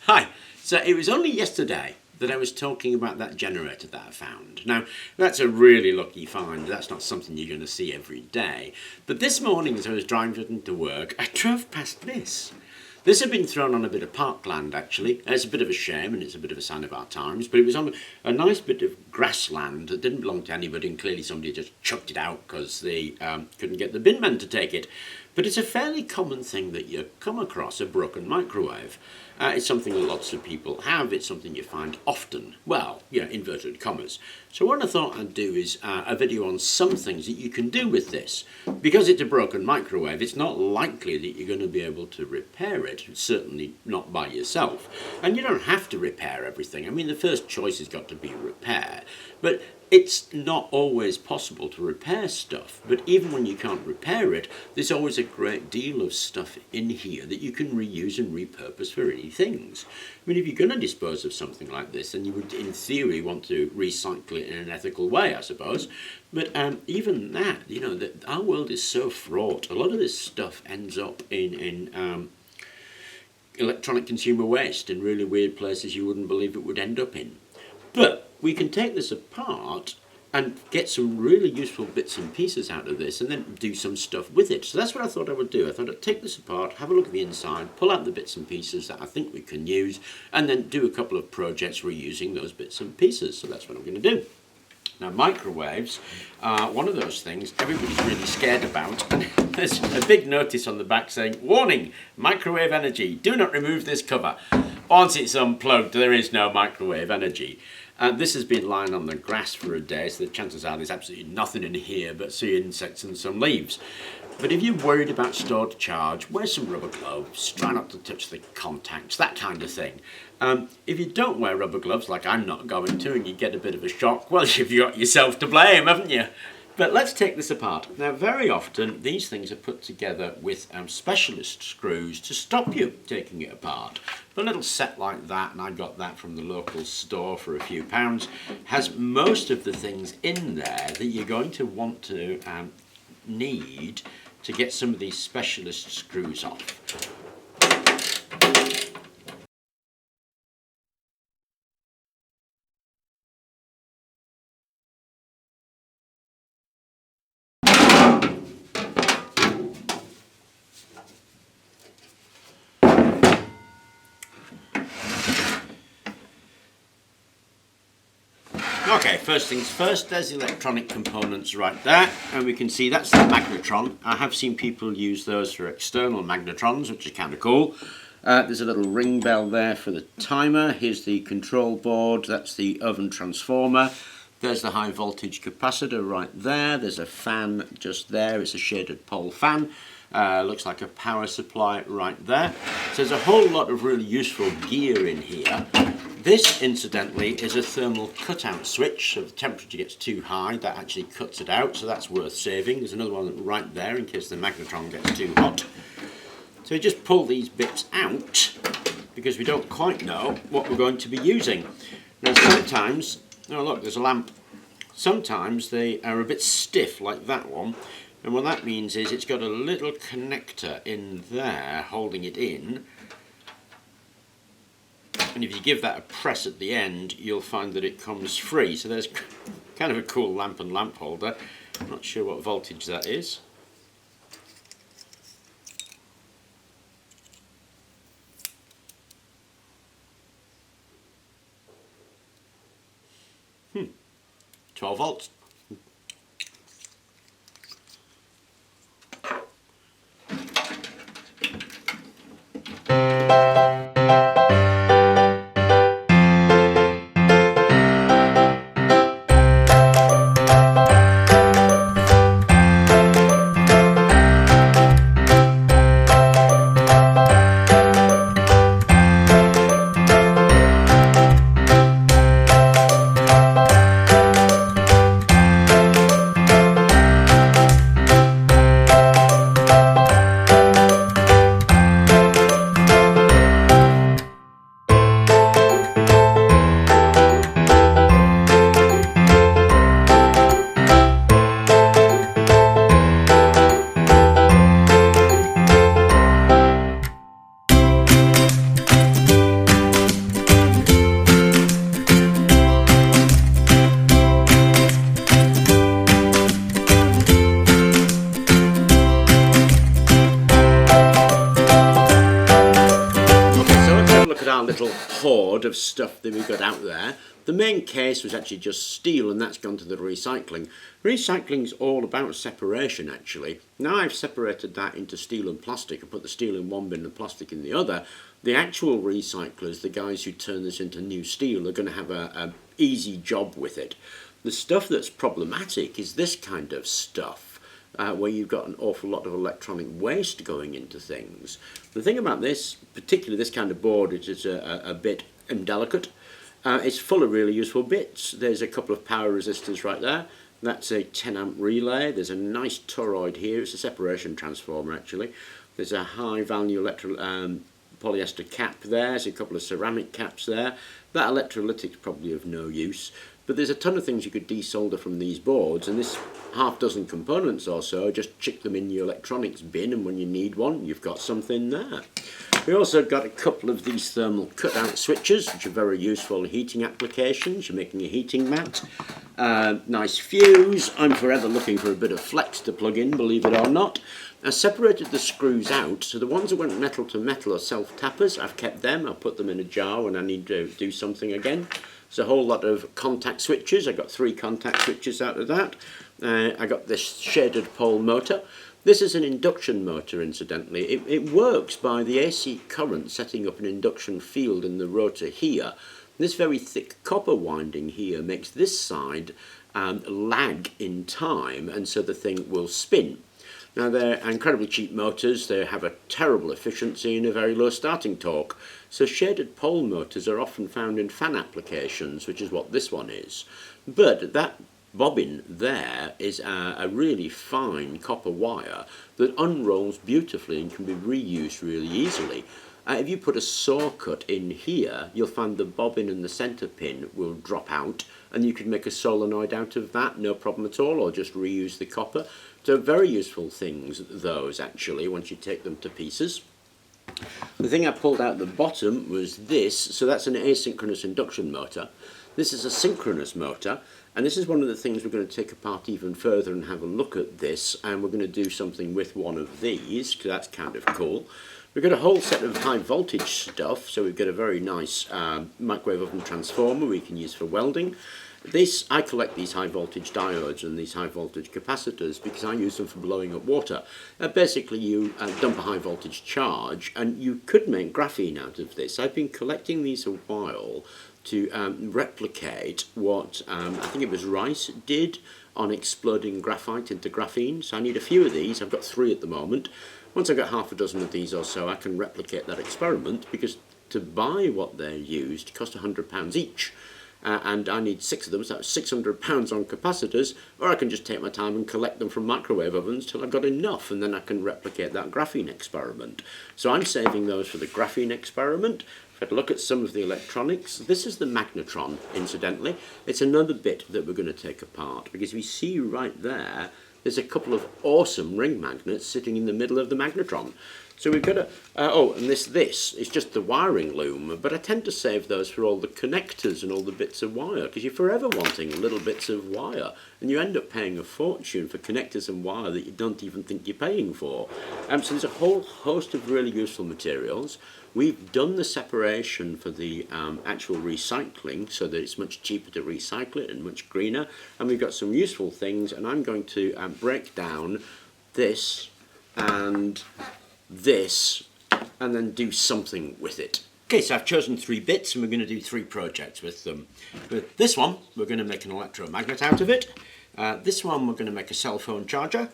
Hi. So it was only yesterday that I was talking about that generator that I found. Now, that's a really lucky find. That's not something you're going to see every day. But this morning as I was driving to work, I drove past this. This had been thrown on a bit of parkland, actually. It's a bit of a shame, and it's a bit of a sign of our times, but it was on a nice bit of grassland that didn't belong to anybody, and clearly somebody just chucked it out because they couldn't get the bin men to take it. But it's a fairly common thing that you come across, a broken microwave. It's something that lots of people have. It's something you find often. Well, yeah, inverted commas. So what I thought I'd do is a video on some things that you can do with this. Because it's a broken microwave, it's not likely that you're going to be able to repair it, certainly not by yourself. And you don't have to repair everything. I mean, the first choice has got to be repair. But it's not always possible to repair stuff, but even when you can't repair it, there's always a great deal of stuff in here that you can reuse and repurpose for any things. I mean, if you're going to dispose of something like this, then you would, in theory, want to recycle it in an ethical way, I suppose. But even that, you know, our world is so fraught. A lot of this stuff ends up in electronic consumer waste in really weird places you wouldn't believe it would end up in. But we can take this apart and get some really useful bits and pieces out of this and then do some stuff with it. So that's what I thought I would do. I thought I'd take this apart, have a look at the inside, pull out the bits and pieces that I think we can use, and then do a couple of projects reusing those bits and pieces. So that's what I'm going to do. Now, microwaves are one of those things everybody's really scared about. And there's a big notice on the back saying, "Warning, microwave energy, do not remove this cover. Once it's unplugged, there is no microwave energy." This has been lying on the grass for a day, so the chances are there's absolutely nothing in here but sea insects and some leaves. But if you're worried about stored charge, wear some rubber gloves, try not to touch the contacts, that kind of thing. If you don't wear rubber gloves, like I'm not going to, and you get a bit of a shock, well, you've got yourself to blame, haven't you? But let's take this apart. Now, very often, these things are put together with specialist screws to stop you taking it apart. A little set like that, and I got that from the local store for a few pounds, has most of the things in there that you're going to want to need to get some of these specialist screws off. Okay, first things first, there's the electronic components right there, and we can see that's the Magnetron. I have seen people use those for external Magnetrons, which is kind of cool. There's a little ring bell there for the timer. Here's the control board, that's the oven transformer. There's the high voltage capacitor right there. There's a fan just there, it's a shaded pole fan. Looks like a power supply right there. So there's a whole lot of really useful gear in here. This, incidentally, is a thermal cutout switch, so if the temperature gets too high, that actually cuts it out, so that's worth saving. There's another one right there in case the Magnetron gets too hot. So we just pull these bits out, because we don't quite know what we're going to be using. Now sometimes, oh look, there's a lamp. Sometimes they are a bit stiff, like that one, and what that means is it's got a little connector in there holding it in. And if you give that a press at the end, you'll find that it comes free. So there's kind of a cool lamp and lamp holder. I'm not sure what voltage that is. Hmm, 12 volts. look at our little hoard of stuff that we got out there. The main case was actually just steel, and that's gone to the recycling. Recycling's all about separation, actually. Now I've separated that into steel and plastic and put the steel in one bin and plastic in the other. The actual recyclers, the guys who turn this into new steel, are going to have an easy job with it. The stuff that's problematic is this kind of stuff, where you've got an awful lot of electronic waste going into things. The thing about this, particularly this kind of board, is a bit indelicate. It's full of really useful bits. There's a couple of power resistors right there. That's a 10 amp relay. There's a nice toroid here. It's a separation transformer, actually. There's a high value polyester cap there. There's a couple of ceramic caps there. That electrolytic's probably of no use. But there's a ton of things you could desolder from these boards, and this half dozen components or so, just chick them in your electronics bin, and when you need one, you've got something there. We also got a couple of these thermal cutout switches, which are very useful in heating applications. You're making a heating mat. Nice fuse. I'm forever looking for a bit of flex to plug in, believe it or not. I separated the screws out, so the ones that went metal to metal are self-tappers. I've kept them. I'll put them in a jar when I need to do something again. There's a whole lot of contact switches. I got 3 contact switches out of that. I got this shaded pole motor. This is an induction motor, incidentally. It works by the AC current setting up an induction field in the rotor here. This very thick copper winding here makes this side lag in time, and so the thing will spin. Now, they're incredibly cheap motors. They have a terrible efficiency and a very low starting torque. So shaded pole motors are often found in fan applications, which is what this one is. But that bobbin there is a really fine copper wire that unrolls beautifully and can be reused really easily. If you put a saw cut in here, you'll find the bobbin and the centre pin will drop out, and you could make a solenoid out of that, no problem at all, or just reuse the copper. So very useful things, those, actually, once you take them to pieces. The thing I pulled out the bottom was this, so that's an asynchronous induction motor. This is a synchronous motor, and this is one of the things we're going to take apart even further and have a look at this, and we're going to do something with one of these, because that's kind of cool. We've got a whole set of high voltage stuff, so we've got a very nice microwave oven transformer we can use for welding. I collect these high voltage diodes and these high voltage capacitors because I use them for blowing up water. Basically, you dump a high voltage charge, and you could make graphene out of this. I've been collecting these a while to replicate what I think it was Rice did on exploding graphite into graphene. So I need a few of these. I've got 3 at the moment. Once I've got half a dozen of these or so, I can replicate that experiment, because to buy what they're used cost £100 each. And I need 6 of them, so that's £600 on capacitors, or I can just take my time and collect them from microwave ovens till I've got enough, and then I can replicate that graphene experiment. So I'm saving those for the graphene experiment. If I had a look at some of the electronics, this is the Magnetron, incidentally. It's another bit that we're going to take apart, because we see right there, there's a couple of awesome ring magnets sitting in the middle of the Magnetron. So we've got a, and this is just the wiring loom, but I tend to save those for all the connectors and all the bits of wire, because you're forever wanting little bits of wire, and you end up paying a fortune for connectors and wire that you don't even think you're paying for. So there's a whole host of really useful materials. We've done the separation for the actual recycling, so that it's much cheaper to recycle it and much greener, and we've got some useful things, and I'm going to break down this and this and then do something with it. Okay, so I've chosen 3 bits and we're going to do 3 projects with them. With this one, we're going to make an electromagnet out of it. This one, we're going to make a cell phone charger.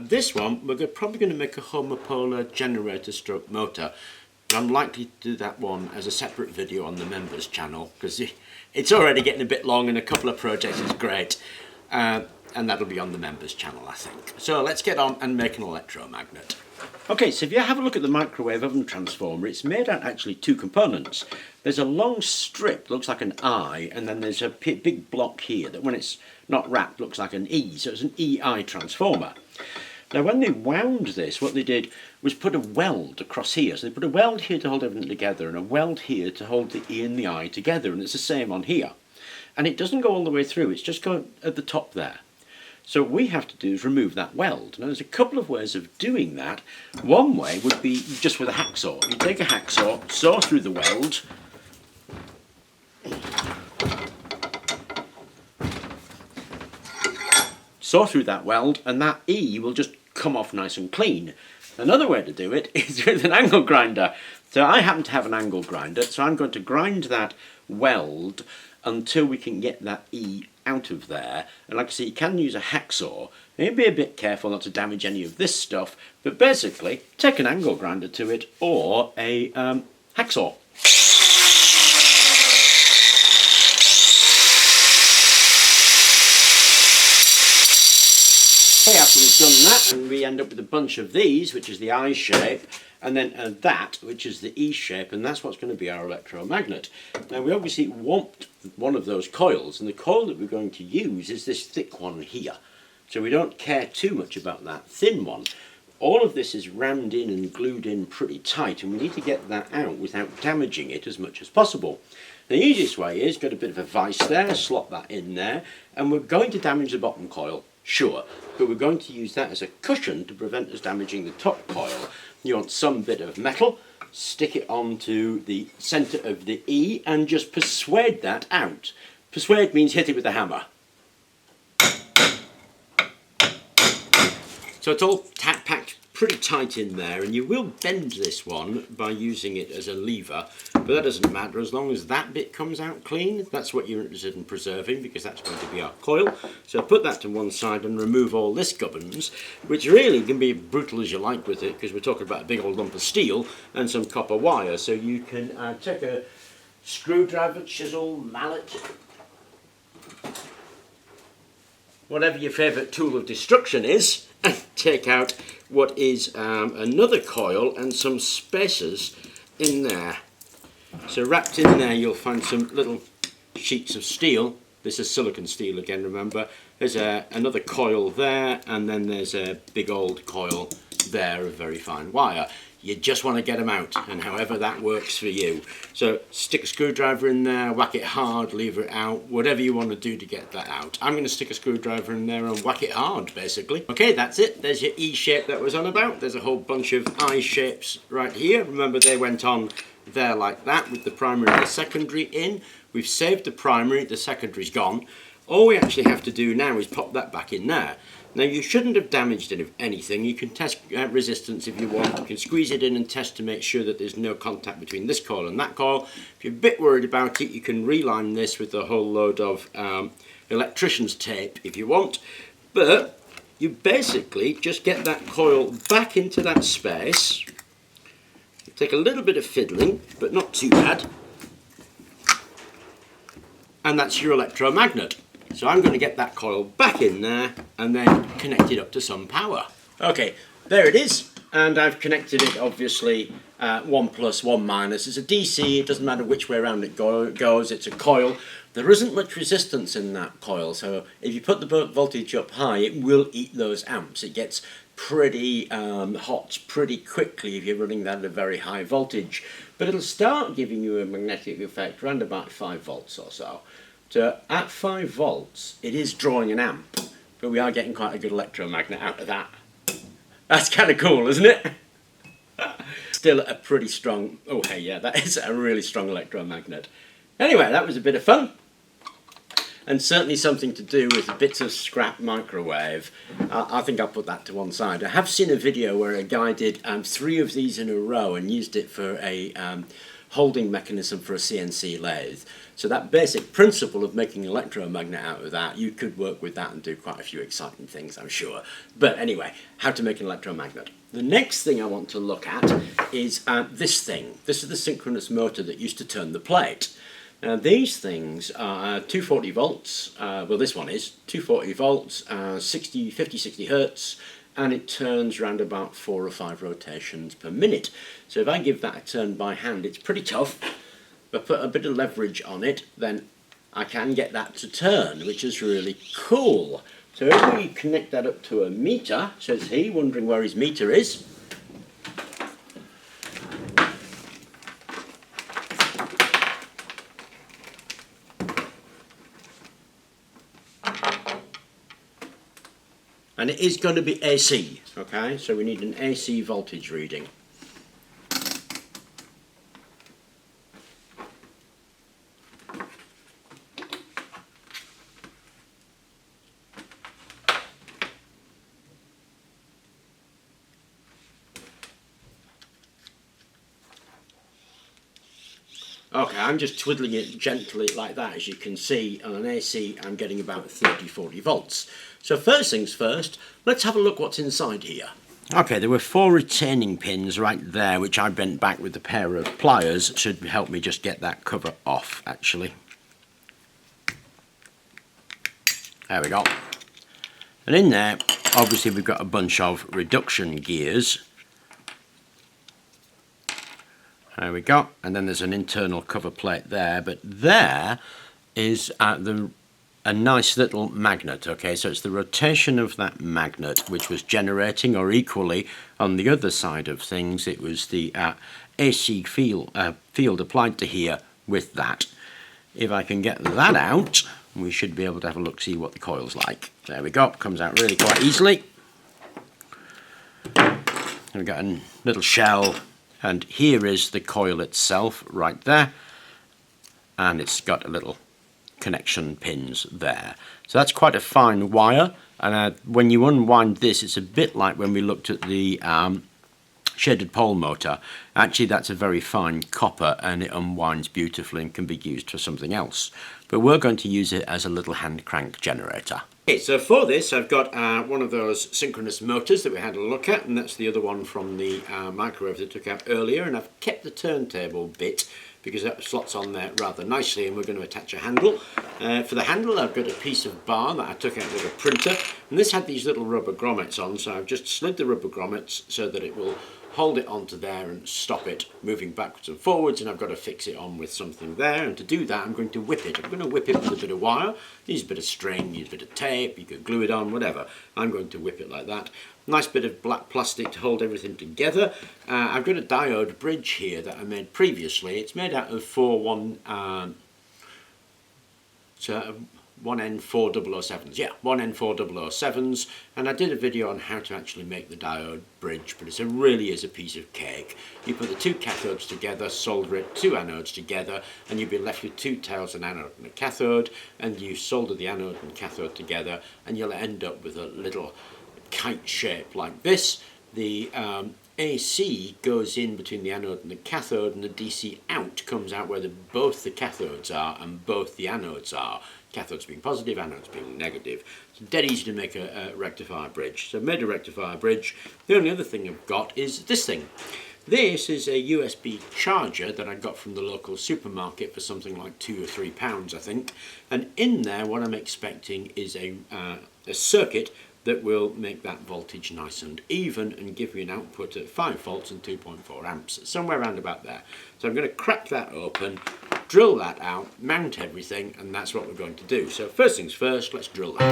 This one, we're probably going to make a homopolar generator stroke motor. But I'm likely to do that one as a separate video on the members channel, because it's already getting a bit long and a couple of projects is great. And that'll be on the members channel, I think. So let's get on and make an electromagnet. Okay, so if you have a look at the microwave oven transformer, it's made out actually 2 components. There's a long strip, looks like an I, and then there's a big block here that when it's not wrapped looks like an E, so it's an EI transformer. Now when they wound this, what they did was put a weld across here. So they put a weld here to hold everything together and a weld here to hold the E and the I together, and it's the same on here. And it doesn't go all the way through, it's just going at the top there. So what we have to do is remove that weld. Now there's a couple of ways of doing that. One way would be just with a hacksaw. You take a hacksaw, saw through the weld, saw through that weld, and that E will just come off nice and clean. Another way to do it is with an angle grinder. So I happen to have an angle grinder, so I'm going to grind that weld until we can get that E out of there. And like I say, you can use a hacksaw. You be a bit careful not to damage any of this stuff, but basically take an angle grinder to it or a hacksaw. Okay, after we've done that, and we end up with a bunch of these, which is the I shape, and then that, which is the E shape, and that's what's going to be our electromagnet. Now we obviously want one of those coils, and the coil that we're going to use is this thick one here. So we don't care too much about that thin one. All of this is rammed in and glued in pretty tight, and we need to get that out without damaging it as much as possible. The easiest way is, got a bit of a vise there, slot that in there, and we're going to damage the bottom coil. Sure, but we're going to use that as a cushion to prevent us damaging the top coil. You want some bit of metal, stick it onto the centre of the E and just persuade that out. Persuade means hit it with a hammer. So it's all packed pretty tight in there, and you will bend this one by using it as a lever, but that doesn't matter as long as that bit comes out clean. That's what you're interested in preserving, because that's going to be our coil. So put that to one side and remove all this gubbins, which really can be brutal as you like with it, because we're talking about a big old lump of steel and some copper wire. So you can take a screwdriver, chisel, mallet, whatever your favourite tool of destruction is, and take out what is another coil and some spacers in there. So wrapped in there you'll find some little sheets of steel. This is silicon steel again, remember. There's another coil there, and then there's a big old coil there of very fine wire. You just want to get them out, and however that works for you. So stick a screwdriver in there, whack it hard, lever it out, whatever you want to do to get that out. I'm going to stick a screwdriver in there and whack it hard, basically. Okay, that's it. There's your E shape that was on about. There's a whole bunch of I shapes right here. Remember, they went on there like that with the primary and the secondary in. We've saved the primary, the secondary's gone. All we actually have to do now is pop that back in there. Now you shouldn't have damaged anything. You can test resistance if you want. You can squeeze it in and test to make sure that there's no contact between this coil and that coil. If you're a bit worried about it, you can reline this with a whole load of electrician's tape if you want. But you basically just get that coil back into that space. Take a little bit of fiddling, but not too bad. And that's your electromagnet. So I'm going to get that coil back in there and then connect it up to some power. Okay, there it is, and I've connected it obviously 1 plus 1 minus. It's a DC, it doesn't matter which way around it goes, it's a coil. There isn't much resistance in that coil, so if you put the voltage up high, it will eat those amps. It gets pretty hot pretty quickly if you're running that at a very high voltage, but it'll start giving you a magnetic effect around about 5 volts or so. So at 5 volts, it is drawing an amp, but we are getting quite a good electromagnet out of that. That's kind of cool, isn't it? Still a pretty strong, oh hey, yeah, that is a really strong electromagnet. Anyway, that was a bit of fun, and certainly something to do with bits of scrap microwave. I think I'll put that to one side. I have seen a video where a guy did 3 of these in a row and used it for a holding mechanism for a CNC lathe. So that basic principle of making an electromagnet out of that, you could work with that and do quite a few exciting things, I'm sure. But anyway, how to make an electromagnet. The next thing I want to look at is this thing. This is the synchronous motor that used to turn the plate. Now these things are 240 volts, well this one is 240 volts, 50-60 hertz, and it turns around about 4 or 5 rotations per minute. So if I give that a turn by hand, it's pretty tough. If I put a bit of leverage on it, then I can get that to turn, which is really cool. So if we connect that up to a meter, says he, wondering where his meter is. and it is going to be AC, okay, so we need an AC voltage reading. Okay, I'm just twiddling it gently like that. As you can see, on an AC I'm getting about 30-40 volts. So first things first, let's have a look what's inside here. Okay, there were 4 retaining pins right there, which I bent back with a pair of pliers. It should help me just get that cover off, actually. There we go. And in there, obviously we've got a bunch of reduction gears. There we go, and then there's an internal cover plate there, but there is a nice little magnet, okay, so it's the rotation of that magnet which was generating, or equally on the other side of things, it was the AC field applied to here with that. If I can get that out, we should be able to have a look, see what the coil's like. There we go, comes out really quite easily. And we've got a little shell. And here is the coil itself right there, and it's got a little connection pins there. So that's quite a fine wire, and when you unwind this, it's a bit like when we looked at the shaded pole motor. Actually, that's a very fine copper, and it unwinds beautifully and can be used for something else. But we're going to use it as a little hand crank generator. Okay, so for this I've got one of those synchronous motors that we had a look at, and that's the other one from the microwave that I took out earlier, and I've kept the turntable bit because that slots on there rather nicely, and we're going to attach a handle. For the handle I've got a piece of bar that I took out with a printer, and this had these little rubber grommets on, so I've just slid the rubber grommets so that it will hold it onto there and stop it moving backwards and forwards, and I've got to fix it on with something there, and to do that I'm going to whip it. I'm going to whip it with a bit of wire. Use a bit of string, use a bit of tape, you could glue it on, whatever. I'm going to whip it like that. Nice bit of black plastic to hold everything together. I've got a diode bridge here that I made previously. It's made out of 1N4007s, yeah, 1N4007s, and I did a video on how to actually make the diode bridge, but it really is a piece of cake. You put the 2 cathodes together, solder it, 2 anodes together, and you'll be left with 2 tails, an anode and a cathode, and you solder the anode and cathode together, and you'll end up with a little kite shape like this. The AC goes in between the anode and the cathode, and the DC out comes out where both the cathodes are and both the anodes are. Cathodes being positive, anodes being negative. It's dead easy to make a rectifier bridge. So I've made a rectifier bridge. The only other thing I've got is this thing. This is a USB charger that I got from the local supermarket for something like £2 or £3, I think. And in there, what I'm expecting is a circuit that will make that voltage nice and even and give me an output at 5 volts and 2.4 amps, somewhere around about there. So I'm going to crack that open, drill that out, mount everything, and that's what we're going to do. So first things first, let's drill that.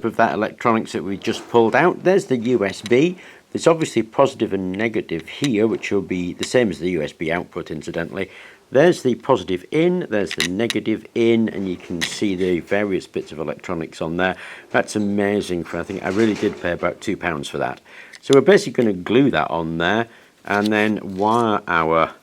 Of that electronics that we just pulled out. There's the USB. There's obviously positive and negative here, which will be the same as the USB output, incidentally. There's the positive in, there's the negative in, and you can see the various bits of electronics on there. That's amazing. I think I really did pay about £2 for that. So we're basically going to glue that on there and then wire our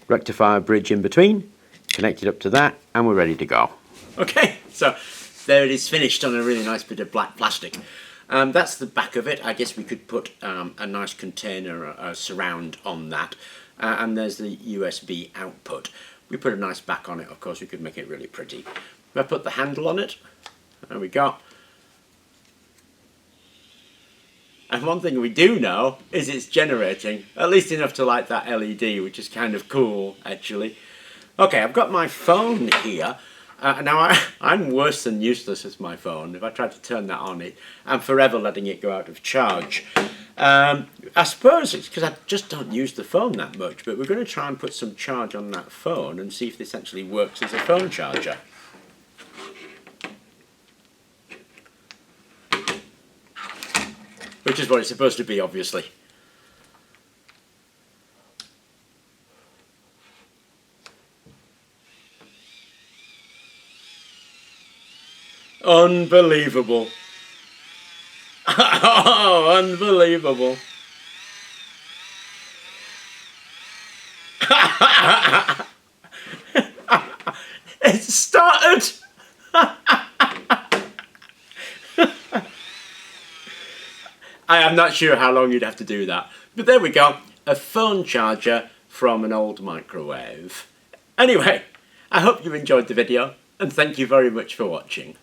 rectifier bridge in between, connect it up to that, and we're ready to go. Okay, so there it is, finished on a really nice bit of black plastic. That's the back of it. I guess we could put a nice container, a surround on that. And there's the USB output. We put a nice back on it, of course we could make it really pretty. I put the handle on it. There we go. And one thing we do know is it's generating, at least enough to light that LED, which is kind of cool, actually. Okay, I've got my phone here. Now, I'm worse than useless with my phone. If I try to turn that on, I'm forever letting it go out of charge. I suppose it's because I just don't use the phone that much, but we're going to try and put some charge on that phone and see if this actually works as a phone charger. Which is what it's supposed to be, obviously. Unbelievable. Oh, unbelievable. It started. I am not sure how long you'd have to do that. But there we go. A phone charger from an old microwave. Anyway, I hope you enjoyed the video and thank you very much for watching.